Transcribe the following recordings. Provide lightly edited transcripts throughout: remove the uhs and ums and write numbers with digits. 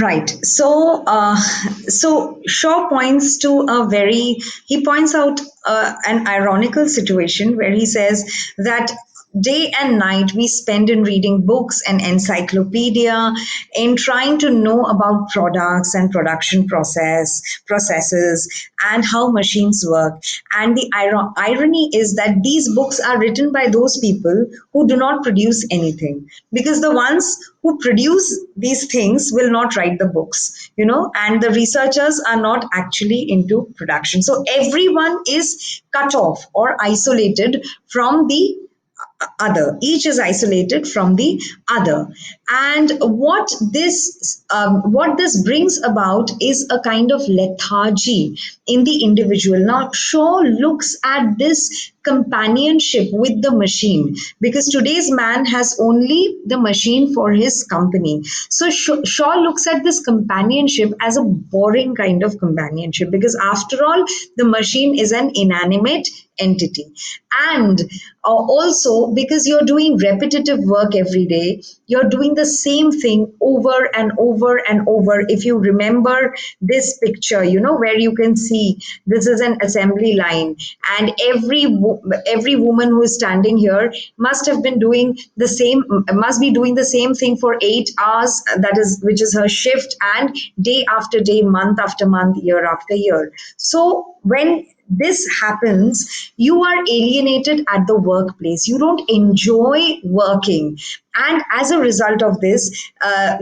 Right. So Shaw points to he points out an ironical situation where he says that day and night we spend in reading books and encyclopedia, in trying to know about products and processes and how machines work. And the irony is that these books are written by those people who do not produce anything, because the ones who produce these things will not write the books, and the researchers are not actually into production. So everyone is cut off or isolated from the other. Each is isolated from the other. And what this brings about is a kind of lethargy in the individual. Now Shaw looks at this companionship with the machine, because today's man has only the machine for his company. So Shaw looks at this companionship as a boring kind of companionship, because after all, the machine is an inanimate entity. And also, because you're doing repetitive work every day, you're doing the same thing over and over and over. If you remember this picture, where you can see this is an assembly line, and every woman who is standing here must be doing the same thing for 8 hours, that is, which is her shift, and day after day, month after month, year after year. So when this happens, you are alienated at the workplace. You don't enjoy working. And as a result of this,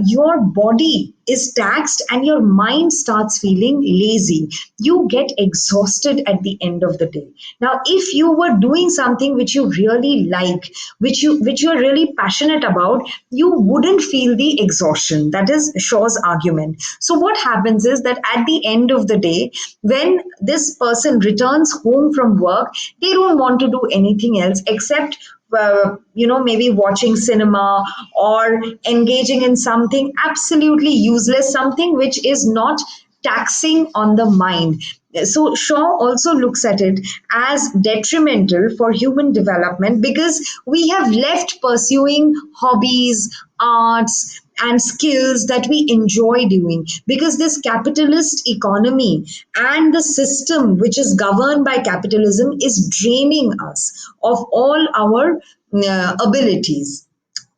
your body is taxed and your mind starts feeling lazy. You get exhausted at the end of the day. Now, if you were doing something which you really like, which you're really passionate about, you wouldn't feel the exhaustion. That is Shaw's argument. So what happens is that at the end of the day, when this person returns home from work, they don't want to do anything else except maybe watching cinema or engaging in something absolutely useless, something which is not taxing on the mind. So Shaw also looks at it as detrimental for human development, because we have left pursuing hobbies, arts, and skills that we enjoy doing, because this capitalist economy and the system which is governed by capitalism is draining us of all our abilities.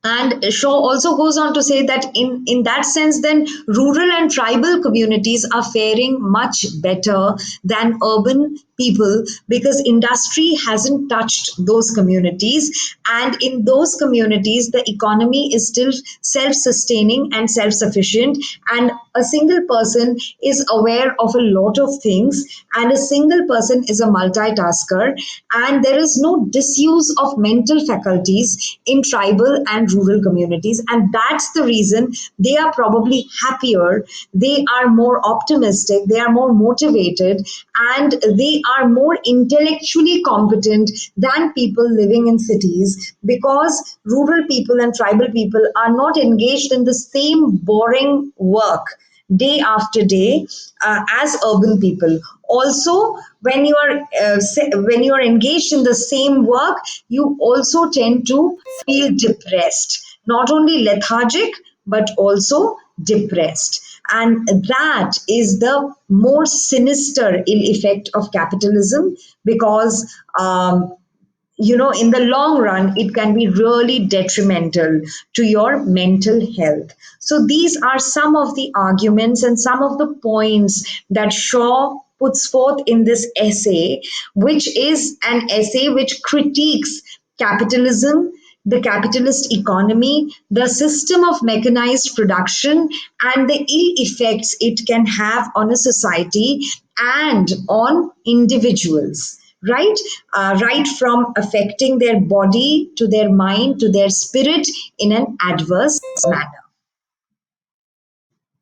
And Shaw also goes on to say that in that sense, then rural and tribal communities are faring much better than urban people, because industry hasn't touched those communities. And in those communities, the economy is still self sustaining and self sufficient. And a single person is aware of a lot of things, and a single person is a multitasker. And there is no disuse of mental faculties in tribal and rural communities, and that's the reason they are probably happier, they are more optimistic, they are more motivated, and they are more intellectually competent than people living in cities, because rural people and tribal people are not engaged in the same boring work day after day as urban people. Also, when you are engaged in the same work, you also tend to feel depressed, not only lethargic but also depressed. And that is the more sinister ill effect of capitalism, because in the long run, it can be really detrimental to your mental health. So these are some of the arguments and some of the points that Shaw puts forth in this essay, which is an essay which critiques capitalism, the capitalist economy, the system of mechanized production, and the ill effects it can have on a society and on individuals. Right from affecting their body to their mind to their spirit in an adverse manner.